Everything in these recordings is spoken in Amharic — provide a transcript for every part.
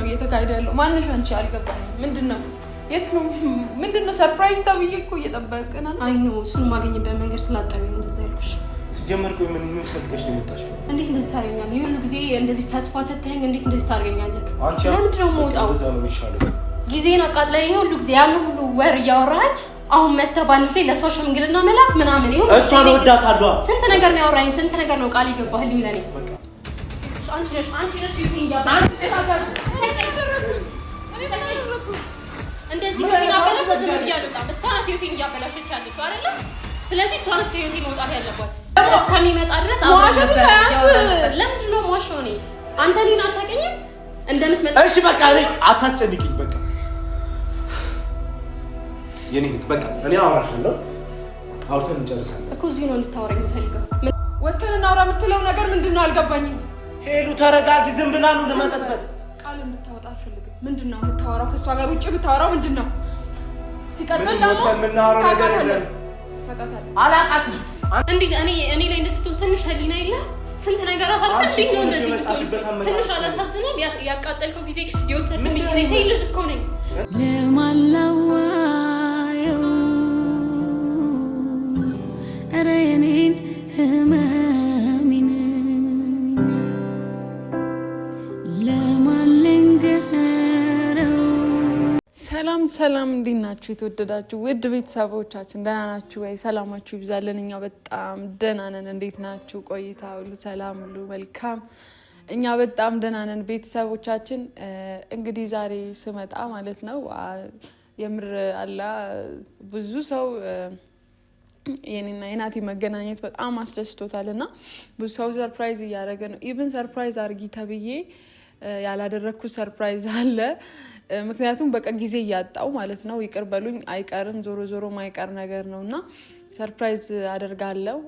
እየተካሄደ ያለው? ማንሽ አንቺ አልገባኝም። ምንድነው? የት ነው? ምንድነው? ሰርፕራይዝ ተብዬ እኮ እየጠበቅን ነው። አይ ነው እሱን ማግኘበት መንገድ ስላጣኝ ነው እንደዛ ያልኩሽ። ሲጀመር ቆይ ምን ፈልገሽ ነው የመጣሽው? እንዴት እንደዚህ ታደርገኛለህ? ይሁን ጊዜ እንደዚህ ተስፋ ሰጥተኸኝ እንዴት እንደዚህ ታደርገኛለህ? ለምንድን ነው የምወጣው? ጊዜን አቃጥለህ ይሄ ሁሉ ጊዜ ያን ሁሉ ወር እያወራኸኝ አሁን መተህ ባንተ ጊዜ ለሰው ሽምግልና መላክ ምናምን ይሁን እሷን ወዳታለሁ። ስንት ነገር ነው ያወራኸኝ፣ ስንት ነገር ነው ቃል ይገባህልኝ ለኔ። አንቺ ነሽ ይሁን ያባል እንደዚህ ወዲና በለሰ ዝም ያሉታ በሷት ይሁን ያበላሸች ያለሽ አይደለ? ስለዚህ ሷት ይሁን መውጣት ያለባት እስከሚመጣ ድረስ ማዋሸቱ ሳያንስ ለምንድን ነው ማዋሸው? እኔ አንተ እኔን አታውቅኝም እንደምትመጣ። እሺ በቃ አታስጨንቂኝ። በቃ የኔ በቃ እኔ አወራሻለሁ። አውርተን እንጨርሳለን እኮ እዚህ ነው ልታወራኝ የምፈልገው። ወተን እናውራ የምትለው ነገር ምንድነው? አልገባኝም። ሄዱ ተረጋጊ። ዝም ብላ ነው ለመጠጥፈት ቃል እንድታወጣ አልፈልግም። ምንድነው የምታወራው? ከሷ ጋር ውጪ ብታወራው ምንድነው? ሲቀጥል ደግሞ ታውቃታለህ አላቃትም። እንዴት እኔ ላይ እንደዚህ ትንሽ ህሊና የለ? ስንት ነገር አሳልፈን እንዴት ነው እንደዚህ ትንሽ አላሳዝንም? ያቃጠልከው ጊዜ የወሰድክብኝ ጊዜ ሳይልሽ እኮ ነኝ ለማላዋየው ኧረ የኔን ህመሜን ለማልንገረው። ሰላም ሰላም፣ እንዴት ናችሁ የተወደዳችሁ ውድ ቤተሰቦቻችን? ደህና ናችሁ ወይ? ሰላማችሁ ይብዛልን። እኛ በጣም ደህና ነን። እንዴት ናችሁ? ቆይታ ሁሉ ሰላም፣ ሁሉ መልካም? እኛ በጣም ደህና ነን ቤተሰቦቻችን። እንግዲህ ዛሬ ስመጣ ማለት ነው የምር አላ ብዙ ሰው የኔና የናቲ መገናኘት በጣም አስደስቶታልና ብዙ ሰው ሰርፕራይዝ እያደረገ ነው። ኢቭን ሰርፕራይዝ አርጊ ተብዬ ያላደረኩት ሰርፕራይዝ አለ። ምክንያቱም በቃ ጊዜ እያጣው ማለት ነው። ይቅር በሉኝ፣ አይቀርም ዞሮ ዞሮ ማይቀር ነገር ነውና ሰርፕራይዝ አደርጋለሁ።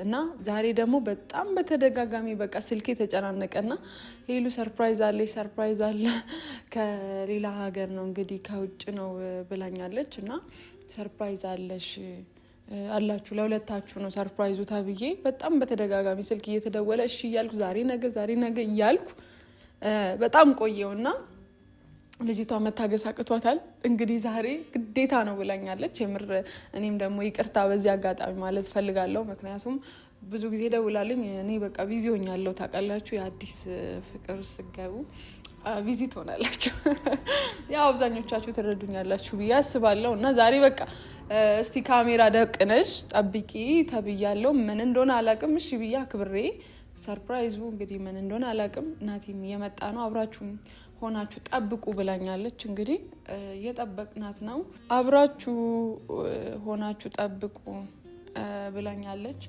እና ዛሬ ደግሞ በጣም በተደጋጋሚ በቃ ስልኬ ተጨናነቀና ሄሉ ሰርፕራይዝ አለ ከሌላ ሀገር ነው እንግዲህ ከውጭ ነው ብላኛለች። እና ሰርፕራይዝ አላችሁ ለሁለታችሁ ነው ሰርፕራይዙ ተብዬ በጣም በተደጋጋሚ ስልክ እየተደወለ እሺ እያልኩ ዛሬ ነገ እያልኩ በጣም ቆየውና ልጅቷ መታገስ አቅቷታል። እንግዲህ ዛሬ ግዴታ ነው ብላኛለች። የምር እኔም ደግሞ ይቅርታ በዚህ አጋጣሚ ማለት ፈልጋለሁ። ምክንያቱም ብዙ ጊዜ ደውላልኝ እኔ በቃ ቢዚ ሆኛለሁ። ታውቃላችሁ የአዲስ ፍቅር ውስጥ ስትገቡ ቢዚ ትሆናላችሁ። ያው አብዛኞቻችሁ ትረዱኛላችሁ ብዬ አስባለሁ። እና ዛሬ በቃ እስቲ ካሜራ ደቅነሽ ጠብቂ ተብያለሁ። ምን እንደሆነ አላቅም። እሺ ብዬ አክብሬ ሰርፕራይዙ እንግዲህ ምን እንደሆነ አላቅም። ናቲም የመጣ ነው አብራችሁ ሆናችሁ ጠብቁ ብላኛለች። እንግዲህ እየጠበቅናት ነው። አብራችሁ ሆናችሁ ጠብቁ ብላኛለች።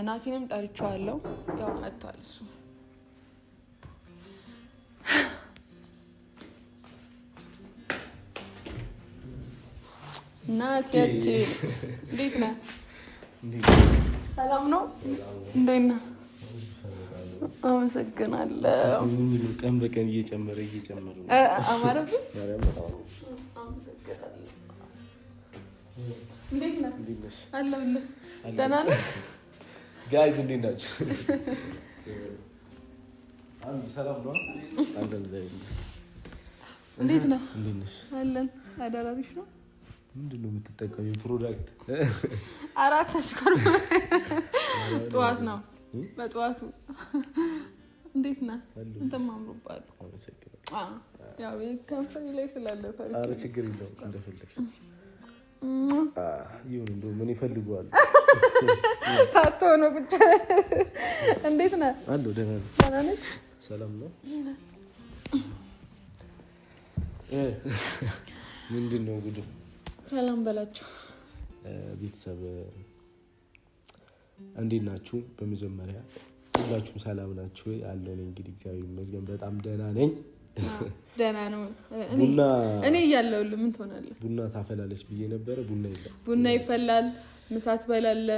ናቲንም ጠርቼዋለሁ። ያው መጥቷል እሱ። ናቲያች እንዴት ነህ? ሰላም ነው? እንዴት ነህ? አመሰግናለሁ። ቀን በቀን እየጨመረ አማረብኝ። እንዴት ነህ? አለሁልህ። ደህና ነህ? ጋይዝ እንዴት ናችሁ? ሰላም ነው? እንዴት ነህ? አለን። አዳራሪሽ ነው። ምንድን ነው የምትጠቀሚው ፕሮዳክት? አራት ተሽከር ጠዋት ነው በጠዋቱ። እንዴት ነህ? እንተም አምሮባል። ያው ከንፈሬ ላይ ስላለ ፈርቼ። ኧረ ችግር የለውም እንደፈለግሽ ይሁን። እንደው ምን ይፈልጋሉ? ታቶ ነው ቁጭ። እንዴት ነህ? አለሁ ደህና ነኝ። ደህና ነህ? ሰላም ነው? ምንድን ነው ጉዱ? ሰላም በላቸው ቤተሰብ እንዴት ናችሁ? በመጀመሪያ ሁላችሁም ሰላም ናችሁ ወይ? አለሁ እኔ እንግዲህ እግዚአብሔር ይመስገን በጣም ደህና ነኝ። ደህና ነው። እኔ እያለሁልህ ምን ትሆናለህ? ቡና ታፈላለች ብዬ ነበረ። ቡና የለም። ቡና ይፈላል፣ ምሳት በላለ።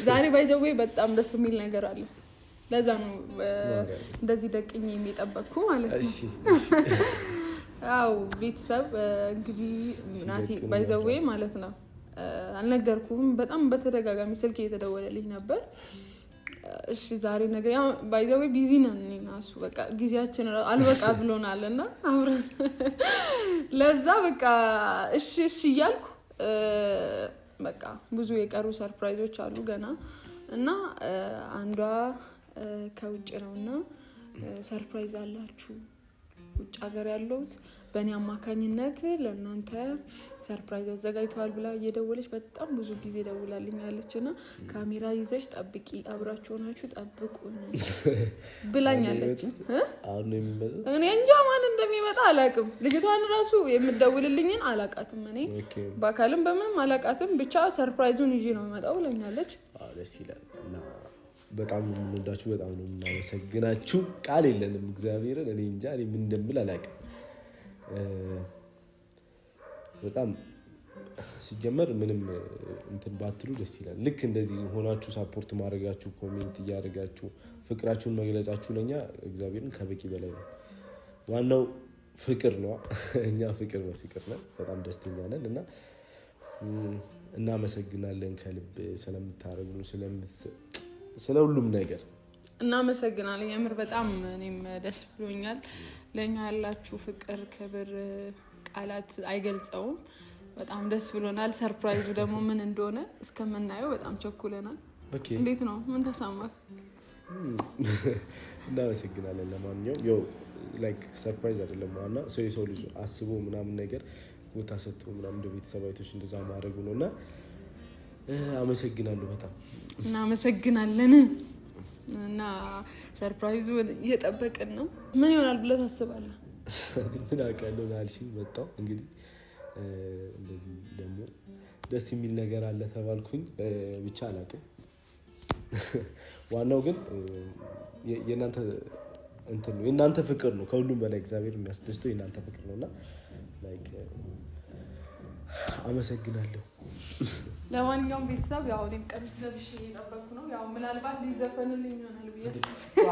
ዛሬ ባይዘዌ በጣም ደስ የሚል ነገር አለ። ለዛ ነው እንደዚህ ደቅኝ የሚጠበቅኩ ማለት ነው። እሺ አው ቤተሰብ እንግዲህ ናቲ ባይዘዌ ማለት ነው አልነገርኩም። በጣም በተደጋጋሚ ስልክ እየተደወለልኝ ነበር። እሺ ዛሬ ነገር ያው ባይዘዌ ቢዚ ነን እና እሱ በቃ ጊዜያችን አልበቃ ብሎናልና አብረን ለዛ በቃ እሺ እያልኩ በቃ ብዙ የቀሩ ሰርፕራይዞች አሉ ገና እና አንዷ ከውጭ ነውና ሰርፕራይዝ አላችሁ ውጭ ሀገር ያለውስ በእኔ አማካኝነት ለእናንተ ሰርፕራይዝ አዘጋጅተዋል ብላ እየደወለች በጣም ብዙ ጊዜ ደውላልኛለችና ካሜራ ይዘሽ ጠብቂ አብራችሁ ሆናችሁ ጠብቁ ብላኛለች። አሁን ነው የሚመጣው። እኔ እንጃ ማን እንደሚመጣ አላውቅም። ልጅቷን ራሱ የምትደውልልኝን አላውቃትም። እኔ በአካልም በምንም አላውቃትም። ብቻ ሰርፕራይዙን ይዤ ነው የምመጣው ብላኛለች። ደስ ይላል እና በጣም ነው የምንወዳችሁ፣ በጣም ነው የምናመሰግናችሁ። ቃል የለንም እግዚአብሔርን። እኔ እንጃ እኔ ምን እንደምል አላውቅም። በጣም ሲጀመር ምንም እንትን ባትሉ ደስ ይላል። ልክ እንደዚህ ሆናችሁ ሳፖርት ማድረጋችሁ፣ ኮሜንት እያደረጋችሁ ፍቅራችሁን መግለጻችሁ ለኛ እግዚአብሔርን ከበቂ በላይ ነው። ዋናው ፍቅር ነው። እኛ ፍቅር በፍቅር ነን። በጣም ደስተኛ ነን እና እናመሰግናለን ከልብ ስለምታረጉ ስለ ሁሉም ነገር እናመሰግናለን። የምር በጣም እኔም ደስ ብሎኛል። ለኛ ያላችሁ ፍቅር፣ ክብር ቃላት አይገልጸውም። በጣም ደስ ብሎናል። ሰርፕራይዙ ደግሞ ምን እንደሆነ እስከምናየው በጣም ቸኩለናል። እንዴት ነው? ምን ተሰማህ? እናመሰግናለን። ለማንኛውም ያው ላይክ ሰርፕራይዝ አይደለም ዋና ሰው የሰው ልጅ አስቦ ምናምን ነገር ቦታ ሰጥቶ ምናምን እንደ ቤተሰብ አይቶች እንደዛ ማድረጉ ነውና አመሰግናለሁ። በጣም እናመሰግናለን። እና ሰርፕራይዙ እየጠበቅን ነው። ምን ይሆናል ብለህ ታስባለህ? ምን አውቃለሁ አልሽኝ። መጣሁ እንግዲህ እንደዚህ ደግሞ ደስ የሚል ነገር አለ ተባልኩኝ። ብቻ አላውቅም። ዋናው ግን የእናንተ እንትን ነው፣ የእናንተ ፍቅር ነው። ከሁሉም በላይ እግዚአብሔር የሚያስደስተው የእናንተ ፍቅር ነውና ላይክ አመሰግናለሁ። ለማንኛውም ቤተሰብ ያው እኔም ቀሚስ ለብሼ እየጠበኩ ነው። ያው ምናልባት ሊዘፈንልኝ ይሆናል ብዬ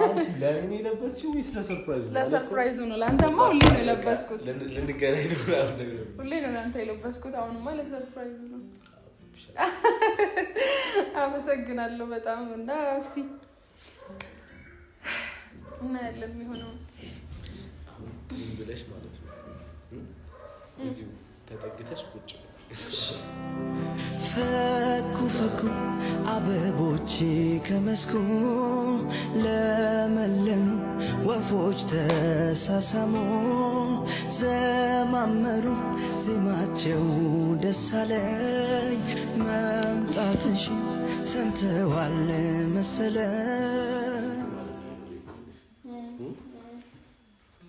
አንቺ ለእኔ የለበስሽው ወይስ ለሰርፕራይዙ? ለሰርፕራይዙ ነው። ለአንተማ ሁሌ ነው የለበስኩት። ልንገናኝ ነው ነገር ሁሌ ነው ለአንተ የለበስኩት። አሁንማ ለሰርፕራይዙ ነው። አመሰግናለሁ በጣም እና እስቲ እናያለን የሚሆነው ዝም ብለሽ ማለት ነው እዚሁ ተጠግተሽ ቁጭ ፈኩ ፈኩ አበቦች ከመስኩ ለመለሙ ወፎች ተሳሳሙ ዘማመሩ ዜማቸው ደስ አለኝ መምጣትሽ ሰምተዋል መሰለኝ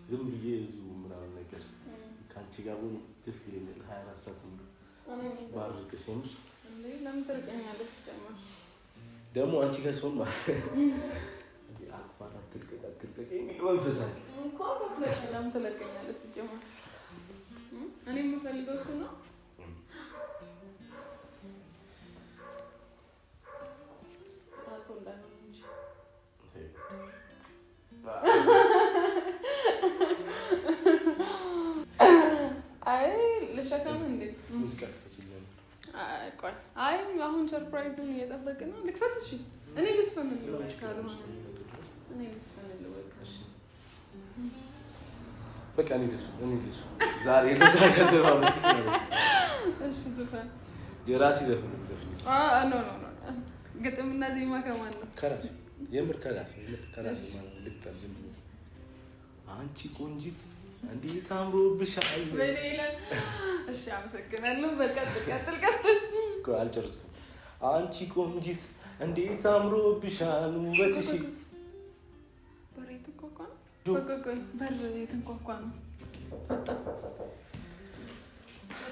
ዝም ብዬ እዚሁ ምናምን ነገር ከአንቺ ጋር ደስ ይለኛል። 24 ሰዓት ሙሉ ባርክሽ ነው። ለምን ትርቀኛለሽ? ጀመር ደግሞ አንቺ ጋር ሰው ማለት አክባራ ትልቀቀኝ መንፈሳል እንኳን ለምን ትለቀኛለሽ? ጀመር እኔ የምፈልገው እሱ ነው። ታቶ እንዳይሆን እንጂ አይ ልሸከም እንዴ? ሙዚቃ ተፈስልኝ። ቆይ አይ አሁን ሰርፕራይዝ ነው እየጠበቅን ነው። ልክፈት? እሺ እኔ ልስፈንልህ ወይ ካልሆነ እኔ ልስፈንልህ ወይ ካልሆነ በቃ እኔ ልስፈን ዛሬ ለዛሬ ማለት ነው። እሺ ዘፈን የራሴ ዘፈን ኖ ግጥምና ዜማ ከማን ነው? ከራሴ የምር ከራሴ ማለት ልክታም ዝም ብሎ አንቺ ቆንጂት እንዴት አምሮብሻል በሌላል። እሺ አመሰግናለሁ። ቀጥል አልጨርስኩም። አንቺ ቆንጂት እንዴት አምሮብሻል ውበትሽ። በር የተንኳኳ ነው። በር የተንኳኳ ነው። በጣም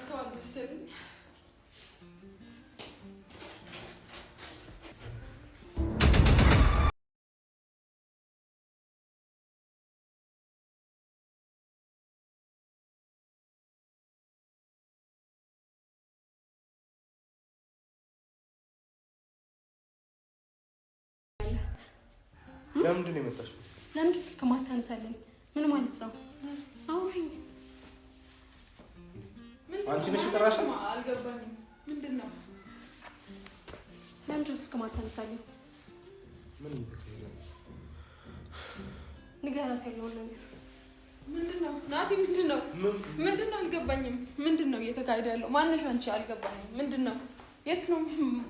ተዋል መሰለኝ። ለምንድን ነው የመጣሽው? ለምንድን ስልክ ማታነሳለኝ? ምን ማለት ነው? አውሪኝ። አንቺ ነሽ የጠራሽው? አልገባኝም። ምንድን ነው? ለምንድን ስልክ ማታነሳለኝ? ምን እየተካሄደ ነው? ንገራት ያለውን ነገር ምንድነው? ናቲ ምንድነው? አልገባኝም። ምንድነው እየተካሄደ ያለው? ማንሽ አንቺ? አልገባኝም። ምንድነው? የት ነው?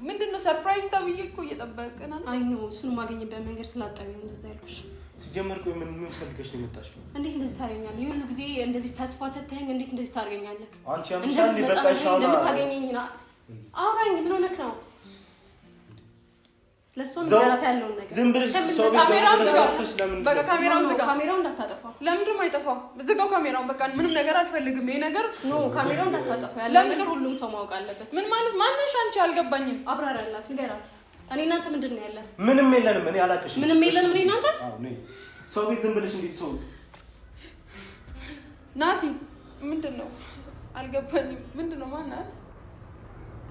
ምንድነው? ሰርፕራይዝ ተብዬ እኮ እየጠበቅን አለ። አይ ነው እሱን ማግኘበት መንገድ ስላጣኝ ነው እንደዛ ያልኩሽ። ሲጀመር ቆይ ምን ፈልገሽ ነው የመጣሽው? እንዴት እንደዚህ ታደርገኛለህ? የሁሉ ጊዜ እንደዚህ ተስፋ ሰጥተኸኝ እንዴት እንደዚህ ታደርገኛለህ? አንቺ አምሻል በቃሻው ነው እንደምታገኘኝና አውራኝ ምን ሆነክ ነው? ለሷም ንገራት ያለውን ነገር ዝም ብለሽ ሰው ካሜራውን በቃ ካሜራውን እንዳታጠፋ። ለምንድን ነው የማይጠፋው? ዝጋው ካሜራውን። በቃ ምንም ነገር አልፈልግም። ይሄ ነገር ካሜራውን እንዳታጠፋ። ያለው ነገር ሁሉም ሰው ማወቅ አለበት። ምን ማለት ማነሽ አንቺ? አልገባኝም። አብራራላት፣ ንገራት። እኔ እናንተ ምንድን ነው ያለን? ምንም የለንም። እኔ አላቅሽ። ምንም የለንም። እኔ እናንተ ሰው ቤት ዝም ብለሽ እንዴት ሰው ናቲ ምንድን ነው? አልገባኝም። ምንድን ነው ማናት?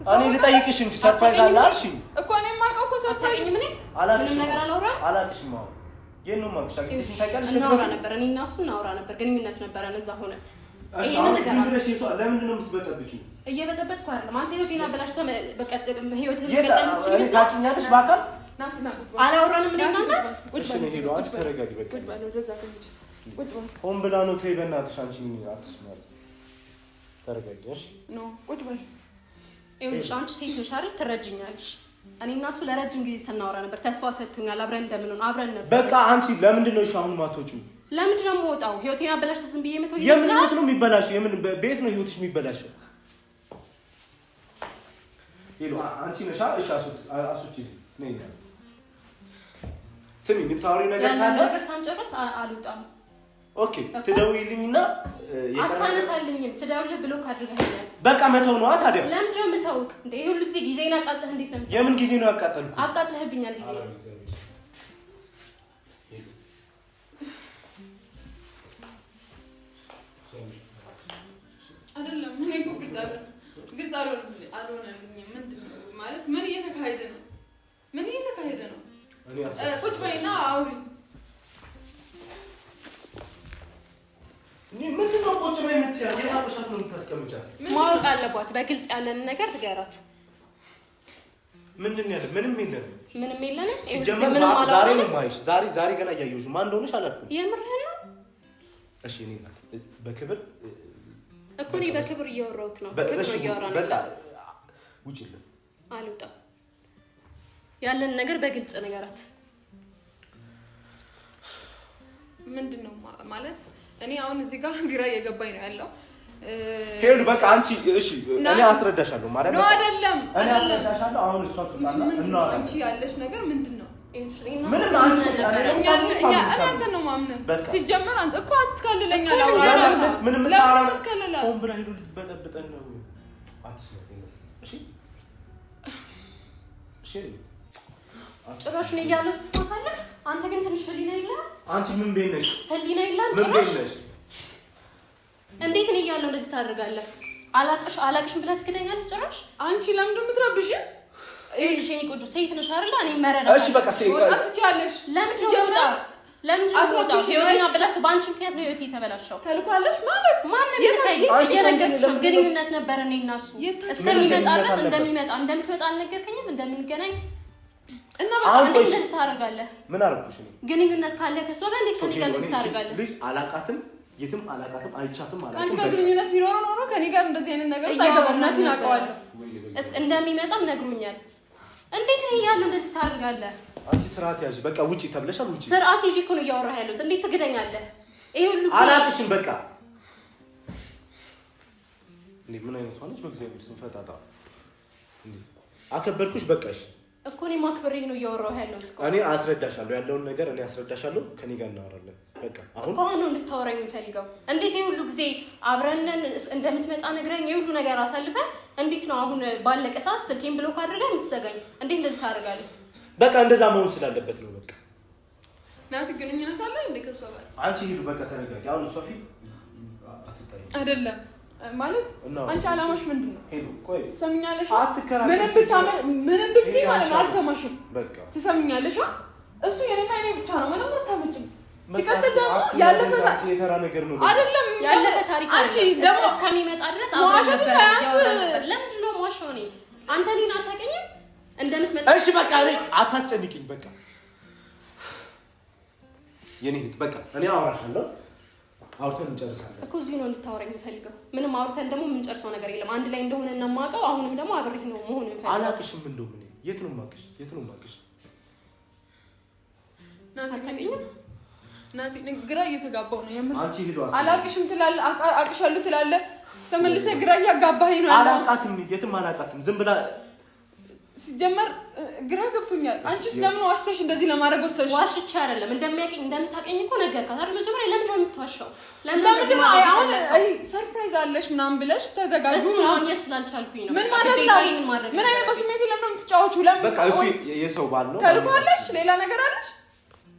እኔ ልጠይቅሽ እንጂ ሰርፕራይዝ አለ አልሽኝ እኮ። እኔ የማውቀው እኮ ሰርፕራይዝ ምን ምንም ነገር አላወራም። አላቅሽም። አሁን የት ነው የማውቅሽ? አግኝተሽኝ ታውቂያለሽ? እናወራ ነበር። እኔ እና እሱ እናወራ ነበር። ግንኙነት ነበረን እዛ ሆነ። ይሄ ነገር ለምንድን ነው የምትበጠብጪው? እየበጠበጥኩ አይደለም። አንተ ህይወቴን አበላሽተህ በቃ ህይወትህን እኔ ታውቂኛለሽ በአካል አላወራንም። እኔ እናንተ ተረጋጊ። በቃ ሆን ብላ ነው። ተይ በእናትሽ አንቺ አትስማሪ። ተረጋጊ እሺ። ቁጭ በል። ይኸውልሽ አንቺ ሴት ነሽ አይደል? ትረጅኛለሽ። እኔ እና እሱ ለረጅም ጊዜ ስናወራ ነበር። ተስፋ ሰጥቶኛል። አብረን እንደምንሆን አብረን ነበር። በቃ አንቺ ለምንድን ነው አሁን ማትወጪው? ለምንድን ነው የምወጣው? ህይወቴን አበላሽተህ ዝም ብዬ መተው የምን ህይወት ነው የሚበላሽው? የምን ቤት ነው ህይወትሽ የሚበላሽው? ይሉ አንቺ ነሽ። እሺ አሱቺ ነኝ። ስሚ የምታወሪው ነገር ካለ ነገር ሳንጨርስ አልወጣም። ኦኬ ትደውይልኝና አታነሳልኝም። ስደውልህ ብሎክ አድርገኸኛል። በቃ መተው ነዋ። ታዲያ ለምንድን ነው የምተውክ? እንደ ይሄ ሁሉ ጊዜ ጊዜን አቃጥለህ እንዴት ነው? የምን ጊዜ ነው ያቃጠልኩ? አቃጥለህብኛል ጊዜ አይደለም። እኔ እኮ ግልጽ አልሆነልኝም። ምንድን ነው ማለት? ምን እየተካሄደ ነው? ምን እየተካሄደ ነው? ቁጭ በይና አውሪ። ምንድን ነው ቁጭ በይ የምትያት? የታበሻት ነው የምታስቀምጫት? ማወቅ አለባት። በግልጽ ያለን ነገር ትገራት። ምንድን ያለ? ምንም የለንም። ምንም የለንም። ሲጀመር ዛሬ ነው የማይሽ። ዛሬ ገና እያየሁሽ ማን እንደሆነሽ አላውቅም። የምርህን ነው? እሺ እኔ ናት በክብር እኮ እኔ በክብር እያወራሁት ነው። በክብር እያወራን ነው። በቃ ውጪልኝ። አልወጣም። ያለን ነገር በግልጽ ነገራት። ምንድን ነው ማለት? እኔ አሁን እዚህ ጋር ግራ እየገባኝ ነው ያለው። ሄሉ በቃ አንቺ እሺ፣ እኔ አስረዳሻለሁ ማለት ነው። አይደለም እኔ አስረዳሻለሁ። አሁን እሷ ትጣላ እና አንቺ ያለሽ ነገር ምንድን ነው? ምንም አንቺ እናንተ ነው ማምነው። ሲጀመር አንተ እኮ አትከልለኛ ምንም ለምን ሆን ብላ ሄሉ ልትበጠብጠን ነው። አትስማኝ እሺ። እሺ ጭራሽ ነው እያለው ትስማታለህ። አንተ ግን ትንሽ ህሊና የለህም። አንቺ ምን ቤት ነሽ? ህሊና የለህም ጭራሽ። እንዴት ነው እያለው እንደዚህ ታደርጋለህ? አላቅሽም ብለህ ትክደኛለህ ጭራሽ። አንቺ ለምንድን ነው የምትረብሽ? ይኸውልሽ የእኔ ቆንጆ ሴት ነሽ አይደል? እኔ መረዳት እሺ በቃ ሴት አትቻለሽ። ለምንድን ነው የምወጣው? ህይወቴን አበላሽው። በአንቺ ምክንያት ነው ህይወቴ የተበላሸው። ተልኳለሽ ማለት ማንም እየነገርኩሽ ነው። ግንኙነት ነበረ እኔ እና እሱ እስከሚመጣ ድረስ እንደምትመጣ አልነገርከኝም? እንደምንገናኝ እና በቃ እንዴት እንደዚህ ታደርጋለህ? ምን አደረኩሽ? ግንኙነት ካለ ከእሷ ጋር እንዴት ከእኔ ጋር እንደዚህ ታደርጋለህ? ልጅ አላውቃትም፣ የትም አላውቃትም፣ አይቻትም ማለት ነው። ከአንቺ ጋር ግንኙነት ቢኖረው ኖሮ ከኔ ጋር እንደዚህ አይነት ነገር ሳይገባም እናቴን አውቀዋለሁ። እንደሚመጣም ነግሮኛል። እንዴት ነው እያለሁ እንደዚህ ታደርጋለህ? አንቺ ስርዓት ያዥ። በቃ ውጪ ተብለሻል። ውጪ። ስርዓት ይዤ እኮ ነው እያወራህ ያለሁት። እንዴት ትግደኛለህ? ይሄ ሁሉ አላውቅሽም። በቃ እንዴ ምን አይነት ሆነች? በእግዚአብሔር ስም ፈጣጣ እንዴ! አከበርኩሽ። በቃሽ እኮ እኔ ማክበሬ ነው እያወራሁ ያለሁት እኮ። እኔ አስረዳሻለሁ፣ ያለውን ነገር እኔ አስረዳሻለሁ። ከኔ ጋር እናወራለን። በቃ አሁን እኮ ነው እንድታወራኝ የምፈልገው። እንዴት ይሄ ሁሉ ጊዜ አብረን እንደምትመጣ ነግረኝ ይሄ ሁሉ ነገር አሳልፈን እንዴት ነው አሁን ባለቀ ሰዓት ስልኬን ብሎክ አድርገህ የምትዘጋኝ? እንዴት እንደዚህ ታደርጋለህ? በቃ እንደዛ መሆን ስላለበት ነው። በቃ ናት ግንኙነት አለ እንዴ ከሷ ጋር? አንቺ ሂዱ በቃ ተረጋጊ። አሁን እሷ ፊት አትጣይ አይደለም ማለት አንቺ አላማሽ ምንድን ነው? ሄዱ ቆይ ትሰሚኛለሽ? አትከራከሪ። ምንም ብትይ ማለት ነው አልሰማሽም። በቃ ትሰሚኛለሽ? እሱ የኔና የኔ ብቻ ነው። ምንም አታመጭም። ሲቀጥል ደግሞ ያለፈ የተራ ነገር ነው አይደለም። ያለፈ ታሪክ አንቺ ደግሞ እስከሚመጣ ድረስ ዋሸቱ ሳያንስ ለምንድን ነው ዋሻው? እኔ አንተ እኔን አታውቀኝም እንደምትመጣ። እሺ በቃ አታስጨንቂኝ። በቃ የኔ እህት በቃ እኔ አወራሻለሁ አውርተን እንጨርሳለን እኮ እዚህ ነው ልታወራኝ የምፈልገው ምንም አውርተን ደግሞ የምንጨርሰው ነገር የለም አንድ ላይ እንደሆነ እና ማውቀው አሁንም ደግሞ አብሬህ ነው መሆን የምፈልገው አላቅሽም እንደው ምን የት ነው ማቅሽ ናቲ ግራ እየተጋባው ነው የምር አንቺ ሄዷ አላቅሽም ትላለህ አቅሻለሁ ትላለህ ተመልሰህ ግራ እያጋባኸኝ ነው አላቃትም የትም አላቃትም ዝም ብላ ሲጀመር ግራ ገብቶኛል አንቺስ ለምን ዋሽተሽ እንደዚህ ለማድረግ ወሰንሽ ዋሽቼ አይደለም እንደሚያቀኝ እንደምታቀኝ እኮ ነገርካት አይደል መጀመሪያ ለምን ነው የምትዋሻው ለምን ነው አሁን አይ ሰርፕራይዝ አለሽ ምናምን ብለሽ ተዘጋጁ እሱ ነው ስለአልቻልኩኝ ነው ምን ማለት ነው ምን አይነት በስሜት ለምን የምትጫወቹ ለምን በቃ እሱ የሰው ባል ነው ተልኳለሽ ሌላ ነገር አለሽ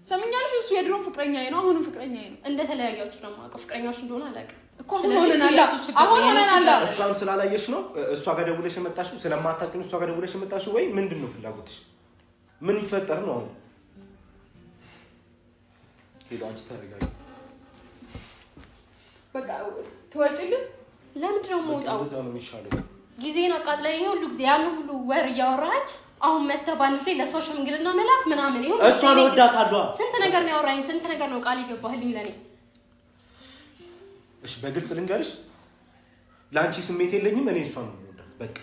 ሰምኛለሽ እሱ የድሮ ፍቅረኛዬ ነው አሁንም ፍቅረኛዬ ነው እንደተለያያችሁ ነው ማውቀው ፍቅረኛሽ እንደሆነ አላውቅም እኮ አሁን ሆነናል እስካሁን ስላላየሽ ነው እሷ ጋር ደውለሽ የመጣሽው ስለማታውቂው እሷ ጋር ደውለሽ የመጣሽው ወይ ምንድነው ፍላጎትሽ ምን ይፈጠር ነው አሁን ሄዶ አንቺ ተረጋጊ በቃ ተወጪልን ለምንድን ነው የምወጣው እዛ ነው የሚሻለው ጊዜን አቃጥለህ ይሄ ሁሉ ጊዜ ያን ሁሉ ወር እያወራኸኝ አሁን መተህ ባንዴ ጊዜ ለሰው ሽምግልና መላክ ምናምን ይሁን እሷ ነው ወዳታለሁ ስንት ነገር ነው ያወራኸኝ ስንት ነገር ነው ቃል ይገባህልኝ ለኔ እሺ በግልጽ ልንገርሽ ላንቺ ስሜት የለኝም እኔ እሷ ነው የምወዳት በቃ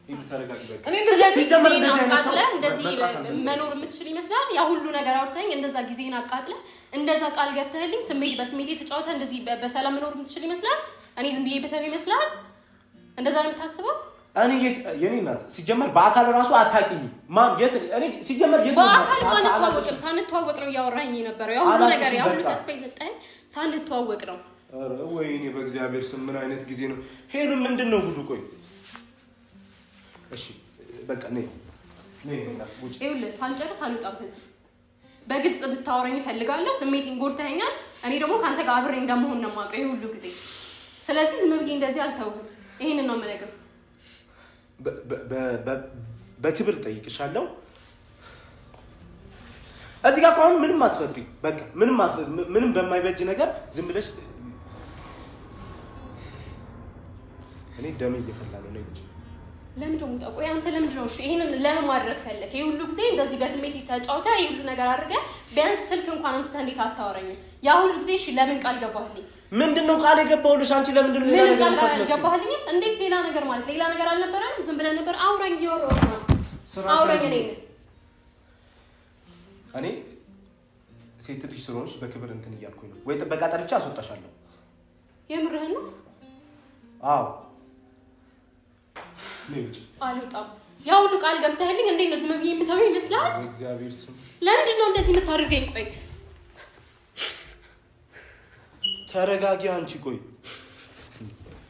ይሄ ተረጋጊ በቃ እኔ ጊዜን አቃጥለህ እንደዚህ መኖር የምትችል ይመስላል ያ ሁሉ ነገር አውርተኸኝ እንደዛ ጊዜን አቃጥለህ እንደዛ ቃል ገብተህልኝ ስሜት በስሜት የተጫወተ እንደዚህ በሰላም መኖር የምትችል ይመስላል እኔ ዝም ብዬ በተው ይመስላል እንደዛ ነው የምታስበው እኔ የኔ እናት ሲጀመር በአካል ራሱ አታውቂኝም ማን የት እኔ ሲጀመር የት በአካል ማንተዋወቅም ሳንተዋወቅ ነው ያወራኝ የነበረው ያ ሁሉ ነገር ያ ሁሉ ተስፋ ይሰጣኝ ሳንተዋወቅ ነው ኧረ ወይኔ በእግዚአብሔር ስም ምን አይነት ጊዜ ነው ሄሉ ምንድነው ጉዱ ቆይ እሺ በቃ ነይ ውጪ ይኸውልህ ሳንጨርስ አልወጣም ከዚህ በግልጽ ብታወራኝ እፈልጋለሁ ስሜቴን ጎድተኸኛል እኔ ደግሞ ካንተ ጋር አብሬ እንደምሆን ነው የማውቀው ይሄ ሁሉ ጊዜ ስለዚህ ዝም ብዬ እንደዚህ አልተውህም ይሄንን ነው የምነግርህ በክብር ጠይቅሻለሁ እዚህ ጋር አሁን ምንም አትፈጥሪ በቃ ምንም በማይበጅ ነገር ዝም ብለሽ እኔ ደም እየፈላ ነው ነው እንጂ ለምን ደሞ ታቆይ አንተ ለምን ነው እሺ ይሄንን ለምን ማድረግ ፈለክ ይሄ ሁሉ ጊዜ እንደዚህ በስሜት ተጫውታ ይሄ ሁሉ ነገር አድርገህ ቢያንስ ስልክ እንኳን አንስተህ እንዴት አታወራኝም ያ ሁሉ ጊዜ እሺ ለምን ቃል ገባህልኝ ምንድነው ቃል የገባሁልሽ አንቺ ለምንድን ነው ሌላ ነገር ታስመስል ገባህልኝ እንዴት ሌላ ነገር ማለት ሌላ ነገር አልነበረም ዝም ብለህ ነበር አውራኝ ይወራው አውራኝ እኔ ሴት ልጅ ስለሆንሽ በክብር እንትን እያልኩኝ ነው ወይ ጥበቃ ጠርቻ አስወጣሻለሁ የምርህን ነው አዎ ነጭ አልወጣም ያ ሁሉ ቃል ገብተህልኝ እንዴት ነው ዝም ብዬ የምተው ይመስላል እግዚአብሔር ስም ለምንድን ነው እንደዚህ የምታደርገኝ ቆይ ተረጋጊ አንቺ ቆይ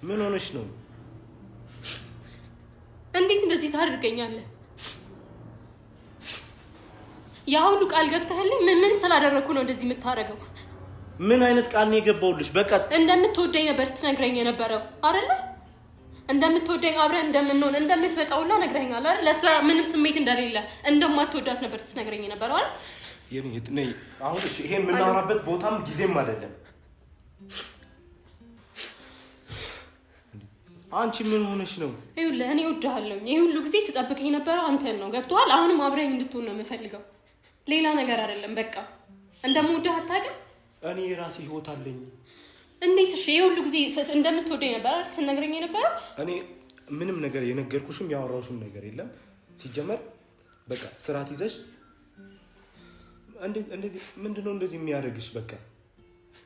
ምን ሆነሽ ነው እንዴት እንደዚህ ታደርገኛለህ ያ ሁሉ ቃል ገብተህልኝ ምን ስላደረኩ ነው እንደዚህ የምታደርገው ምን አይነት ቃል ነው የገባውልሽ በቃ እንደምትወደኝ ነበር ስትነግረኝ የነበረው አይደለ እንደምትወደኝ አብረን እንደምንሆን እንደምትመጣውላ ነግረኛል አይደል ለሷ ምንም ስሜት እንደሌለ እንደማትወዳት ነበር ስትነግረኝ የነበረው አይደል የኔ ነይ አሁን እሺ ይሄን የምናወራበት ቦታም ጊዜም አይደለም አንቺ ምን ሆነሽ ነው ይኸውልህ እኔ እወድሃለሁ ይሄ ሁሉ ጊዜ ስጠብቅህ የነበረው አንተን ነው ገብቶሃል አሁንም አብረኝ እንድትሆን ነው የምፈልገው ሌላ ነገር አይደለም በቃ እንደምወድህ አታውቅም እኔ የራሴ ህይወት አለኝ እንዴት እሺ ይሄ ሁሉ ጊዜ እንደምትወደኝ ነበር አይደል ስትነግረኝ የነበረው እኔ ምንም ነገር የነገርኩሽም ያወራሁሽም ነገር የለም ሲጀመር በቃ ስርዓት ይዘሽ እንደዚህ ምንድነው እንደዚህ የሚያደርግሽ በቃ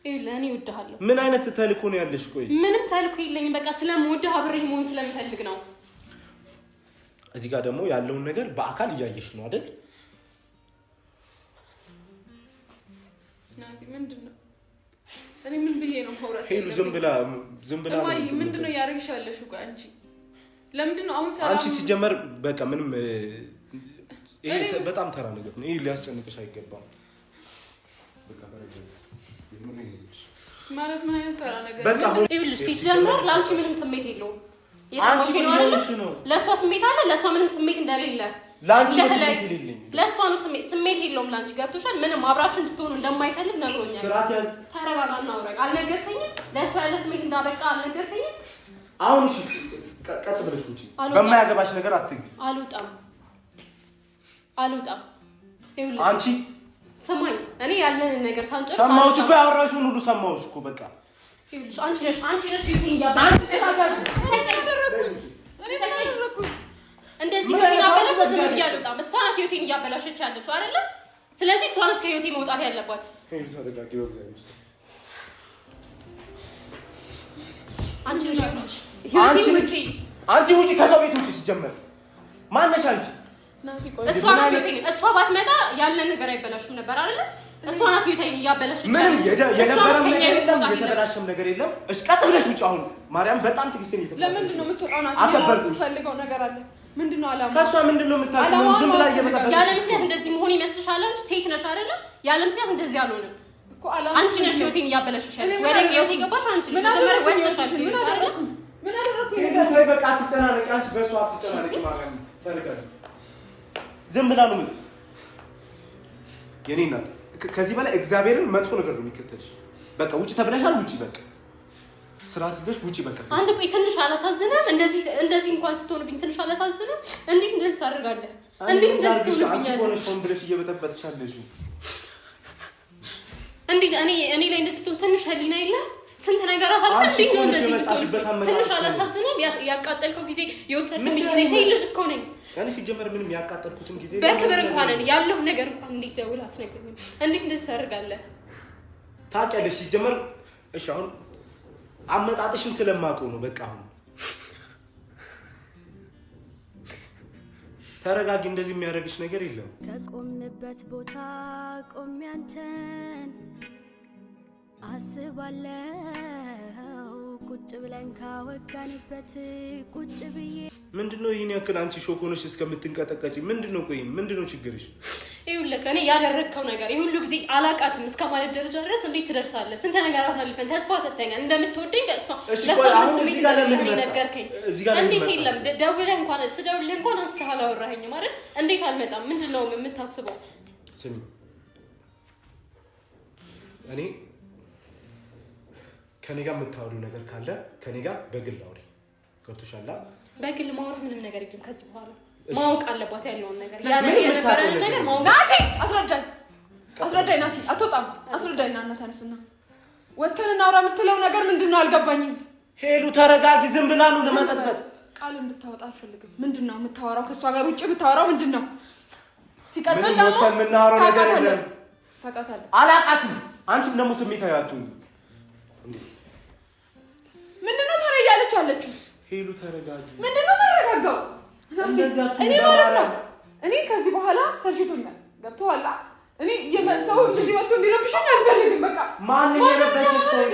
ይኸውልህ እኔ እወድሃለሁ ምን አይነት ተልእኮ ነው ያለሽ ቆይ ምንም ተልእኮ የለኝም በቃ ስለምወድህ አብሬህ መሆን ስለምፈልግ ነው እዚህ ጋር ደግሞ ያለውን ነገር በአካል እያየሽ ነው አይደል ናቲ ምንድነው እኔ ምን ብዬ ነው ሆራት ሄሉ ዝም ብላ ማይ ምንድነው ያረግሻለሽ እኮ አንቺ ለምንድነው አሁን ሰላም አንቺ ሲጀመር በቃ ምንም ይሄ በጣም ተራ ነገር ነው ይሄ ሊያስጨንቅሽ አይገባም በቃ ማለት ምን አይነት ተራ ነገር በቃ ይኸውልሽ ሲጀመር ላንቺ ምንም ስሜት የለውም የሰማሽ ነው አይደል ለሷ ስሜት አለ ለሷ ምንም ስሜት እንደሌለ ላንቺ ስሜት የለኝም ለሷ ነው ስሜት የለውም ላንቺ ገብቶሻል ምንም አብራችሁ እንድትሆኑ እንደማይፈልግ ነግሮኛል ተረጋጋና አውራኝ አልነገርከኝም ለሷ ያለ ስሜት እንዳበቃ አልነገርከኝም አሁን እሺ ቀጥ ብለሽ ውጪ በማያገባሽ ነገር አትግቢ አልወጣም አንቺ ሰማኝ እኔ ያለንን ነገር ሳንጨርስ ሰማሁሽ እኮ ያወራሽውን ሁሉ ሰማሁሽ እኮ በቃ አንቺ ነሽ ይሄን ያባለሽ እንደዚህ ህይወቴን አበላሽ ዝም ብያለሁ በጣም እሷ ናት ህይወቴን እያበላሸች ያለችው አይደለ ስለዚህ እሷ ናት ከህይወቴ መውጣት ያለባት አንቺ ነሽ አንቺ ውጪ ከሰው ቤት ውጪ ሲጀመር ማነሽ አንቺ እሷ ናት ህይወቴን እሷ ባትመጣ ያለን ነገር አይበላሽም ነበር አይደለ እሷ ናት ህይወቴን እያበላሸች የነበረም ነገር የለም የተበላሸም ነገር የለም እሺ ቀጥ ብለሽ ውጪ አሁን ማርያም በጣም ትግስቴን እየተባለ ለምንድን ነው የምትወጣው ናት ፈልገው ነገር አለ ምንድነው አላማ ከሷ ምንድነው የምታውቀው ዝም ብላ እየመጣች ያለ ምክንያት እንደዚህ መሆን ይመስልሻል አንቺ ሴት ነሽ አይደለ ያለ ምክንያት እንደዚህ አልሆነም እኮ አላማ አንቺ ነሽ ህይወቴን እያበላሸሽ ያለሽ ወደ ህይወቴ ገባሽ አንቺ ነሽ መጀመሪያ ወጥተሻል ምን አደረኩኝ ነገር ተይ በቃ አትጨናነቂ አንቺ በሷ አትጨናነቂ ማርያም ተረጋጊ ዝም ብላ ነው የኔ እናት ከዚህ በላይ እግዚአብሔርን መጥፎ ነገር ነው የሚከተልሽ በቃ ውጪ ተብለሻል ውጪ በቃ ስርዓት ይዘሽ ውጪ በቃ አንተ ቆይ ትንሽ አላሳዝንም እንደዚህ እንኳን ስትሆንብኝ ትንሽ አላሳዝንም እንዴት እንደዚህ ታደርጋለህ እንዴት እንደዚህ ትሆንብኛለህ አንቺ ሆነሽ ሆን ብለሽ እየበጠበጥሻለሽ እንዴት እኔ ላይ እንደዚህ ትሆን ትንሽ ህሊና የለህ ስንት ነገር አሳልፈን እንዴት ነው እንደዚህ የምትሆን ትንሽ አላሳዝንም ያቃጠልከው ጊዜ የወሰድክብኝ ጊዜ ተይልሽ እኮ ነኝ ያኔ ሲጀመር ምንም ያቃጠልኩትም ጊዜ በክብር እንኳን ያለው ነገር እንኳን እንዴት ደውለህ አትነግረኝም እንዴት እንደዚህ ታደርጋለህ ታውቂያለሽ ሲጀመር እሺ አሁን አመጣጥሽን ስለማውቀው ነው በቃ አሁን ተረጋጊ እንደዚህ የሚያደርግሽ ነገር የለም ከቆምንበት ቦታ ቆሜ አንተን አስባለሁ ቁጭ ብለን ካወጋንበት ቁጭ ብዬ ምንድነው ይሄን ያክል አንቺ ሾክ ሆነሽ እስከምትንቀጠቀጪ ምንድነው ቆይ ምንድነው ችግርሽ ይኸውልህ እኔ ያደረግከው ነገር ይሁሉ ጊዜ አላቃትም እስከማለት ደረጃ ድረስ እንዴት ትደርሳለህ ስንት ነገር አሳልፈን ተስፋ ሰጥተኛል እንደምትወደኝ ለሷ ስሜት ነገርከኝ እንዴት የለም ደውለህ እንኳን ስደውልህ እንኳን አንስተህ አላወራኸኝም አይደል እንዴት አልመጣም ምንድነው የምታስበው ስሚ እኔ ከኔ ጋር የምታወሪው ነገር ካለ ከኔ ጋር በግል አውሪ ገብቶሻል በግል ማውራት ምንም ነገር የለም ከዚህ በኋላ ማወቅ አለባት ያለውን ነገር የነበረን ነገር ማወቅ ናቲ አስረዳኝ ናቲ አትወጣም አስረዳኝ ናና ተነስና ወተን እናውራ የምትለው ነገር ምንድነው አልገባኝም ሄሉ ተረጋጊ ዝም ብላ ነው ለማቀጥቀጥ ቃል እንድታወጣ አልፈልግም ምንድነው የምታወራው ከሷ ጋር ውጪ ብታወራው ምንድነው ሲቀጥል ደግሞ ወተን የምናወራው ነገር የለም ታውቃታለህ አላቃትም አንቺም ደግሞ ስሜታዊ አትሁን ምንድነው ታረያለች አለችው ሄሉ ተረጋጊ ምንድነው መረጋጋው እኔ ማለት ነው እኔ ከዚህ በኋላ ሰልችቶኛል ገብቶሃል እኔ የመሰው እንደዚህ ወጥቶ እንዲረብሽኝ አልፈልግም በቃ ማን የረበሽ ሰው እኔ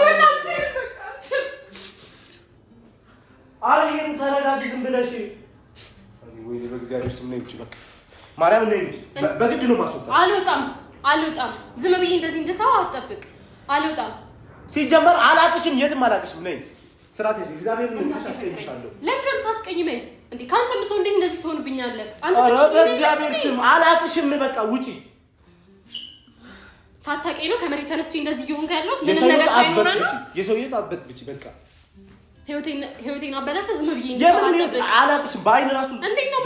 በጣም አረ ሄሉ ተረጋጊ ዝም ብለሽ ወይ በእግዚአብሔር ስም ነው በቃ ማርያም ነው በግድ ነው ማስወጣት አልወጣም ዝም ብዬ እንደዚህ እንድታው አትጠብቅ አልወጣም ሲጀመር አላቅሽም የትም አላቅሽም ነኝ ስራት ይሄ እግዚአብሔር ምን ታስቀይምሻለሁ ለምን ታስቀይመኝ እንዴ ካንተ ምሰው እንዴ እንደዚህ ትሆንብኛለህ አንተ በእግዚአብሔር ስም አላቅሽም በቃ ውጪ ሳታቀኝ ነው ከመሬት ተነስቼ እንደዚህ ይሆንካ ያለው ምንም ነገር ሳይኖር ነው የሰውዬ ታበጥብጪ በቃ ህይወቴን አበላሽ ዝም ብዬ እንደው አላቅሽም ባይን ራሱ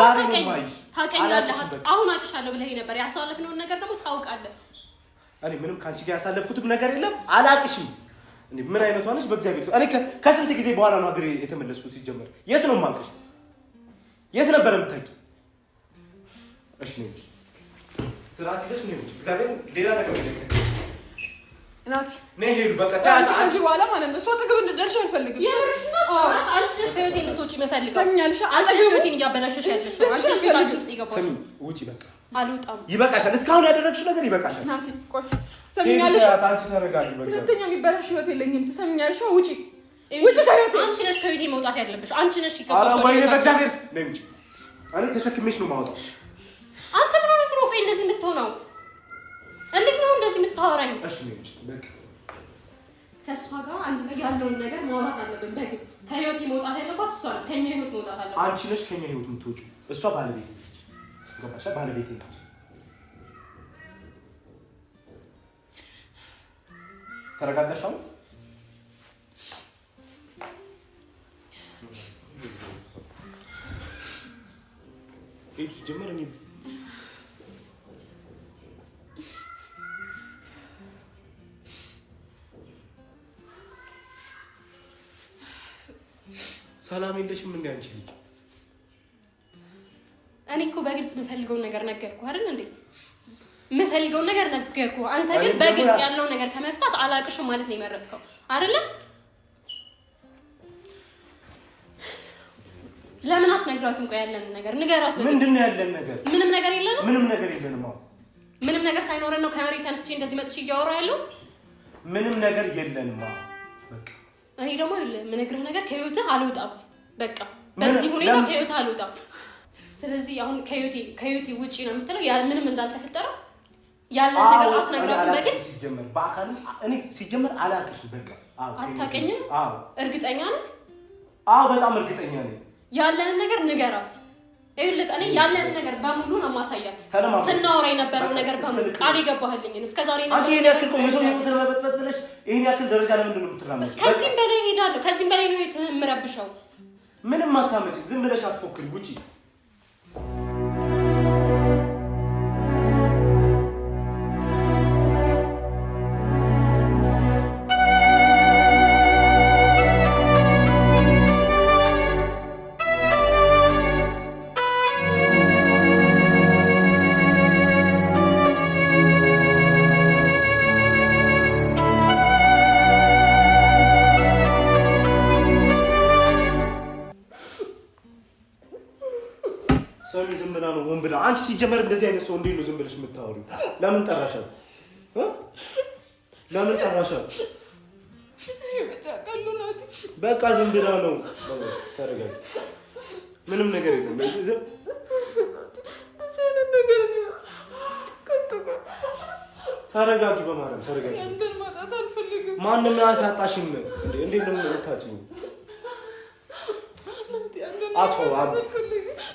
ዛሬ ነው ማይሽ ታቀኛለህ አሁን አቅሻለሁ ብለህ ነበር ያሳለፍነውን ነገር ደግሞ ታውቃለህ እኔ ምንም ካንቺ ጋር ያሳለፍኩትም ነገር የለም አላቅሽም እንዴ ምን አይነቷ ነሽ በእግዚአብሔር እኔ ከስንት ጊዜ በኋላ ነው ሀገር የተመለስኩት ሲጀመር የት ነው ማንቀሽ የት ነበር የምታውቂ እሺ ነው ስራት ይዘሽ ነው እግዚአብሔር ሌላ ነገር ይለከት ናቲ ነይ ሄዱ በቃ ታታ ከዚህ በኋላ ማለት ነው እሷ ጥግብ እንድደርሽ አልፈልግም አንቺ ነሽ ከህይወቴ እንድትወጪ መፈልገው ሰምኛልሽ አንቺ ህይወቴን እያበላሸሽ ያለሽ አንቺ ነሽ ህይወቴን ውስጥ ይገባሽ ስሚ ውጪ በቃ አልወጣም ይበቃሻል እስካሁን ያደረግሽው ነገር ይበቃሻል ናቲ ቆይ ሰምኛልሽ አንቺ ተረጋጊ በቃ ሁለተኛ የሚበላሽ ህይወት የለኝም ትሰምኛልሽ ውጪ ከህይወቴ አንቺ ነሽ ከህይወቴ መውጣት ያለብሽ አንቺ ነሽ ይገባሽ አረ ወይ በእግዚአብሔር ነይ ውጪ እኔ ተሸክሜሽ ነው ማውጣው አንተ ምን ሆነህ ነው ቆይ እንደዚህ የምትሆነው እንዴት ነው እንደዚህ የምታወራኝ እሺ ነይ ውጪ በቃ ከእሷ ጋር አንድ ላይ ያለውን ነገር ማውራት አለብን በግልጽ ከህይወቴ መውጣት ያለባት እሷ ነች ከኛ ህይወት መውጣት አለባት አንቺ ነሽ ከኛ ህይወት የምትወጪው እሷ ባለቤቴ ነች ገባሽ ባለቤቴ ነች ተረጋጋሽ አሁን ጀመር እኔ ሰላም የለሽም እንዴ አንቺ ልጅ? እኔ እኮ በግልጽ የምፈልገውን ነገር ነገርኩህ አይደል እንዴ? የምፈልገውን ነገር ነገርኩህ። አንተ ግን በግልጽ ያለው ነገር ከመፍታት አላቅሽም ማለት ነው የመረጥከው አይደለ? ለምን አትነግራትም? ቆይ ያለን ነገር ንገራት። ምንድነው ያለን ነገር? ምንም ነገር የለንም። ምንም ነገር የለንም። አዎ ምንም ነገር ሳይኖረን ነው ከመሬት ተነስቼ እንደዚህ መጥቼ እያወራሁ ያለሁት። ምንም ነገር የለንም። አዎ በቃ እኔ ደግሞ የምነግርህ ነገር ከህይወትህ አልወጣም። በቃ በዚህ ሁኔታ ከህይወትህ አልወጣም። ስለዚህ አሁን ከህይወቴ ውጪ ነው የምትለው? ያ ምንም እንዳልተፈጠረ ያለን ነገር አትነግራትም? በግልጽ ሲጀመር በአካል እኔ ሲጀመር አላውቅሽም። በቃ አታውቅኝም? አዎ እርግጠኛ ነህ? አዎ በጣም እርግጠኛ ነኝ። ያለን ነገር ንገራት። ይኸውልህ እኔ ያለን ነገር በሙሉ ነው ማሳያት። ስናወራ የነበረው ነገር በሙሉ ቃል የገባህልኝን እስከዛሬ ነው። አንቺ ይሄን ያክል የሰው ህይወት ለመበጥበጥ ብለሽ ይሄን ያክል ደረጃ ለምንድን ነው የምትራመጂው? ከዚህም በላይ እሄዳለሁ። ከዚህም በላይ ነው የምረብሸው። ምንም አታመጪም። ዝም ብለሽ አትፎክሪ። ውጪ አንቺ ሲጀመር እንደዚህ አይነት ሰው እንዴት ነው ዝም ብለሽ የምታወሪው? ለምን ጠራሻል? ለምን ጠራሻል? በቃ ዝም ብላ ነው። ተረጋጊ። ምንም ነገር የለም። ተረጋጊ። በማርያም ተረጋጊ። ማንም አያሳጣሽም። እንዴት ነው የምታጭው? አጥፎ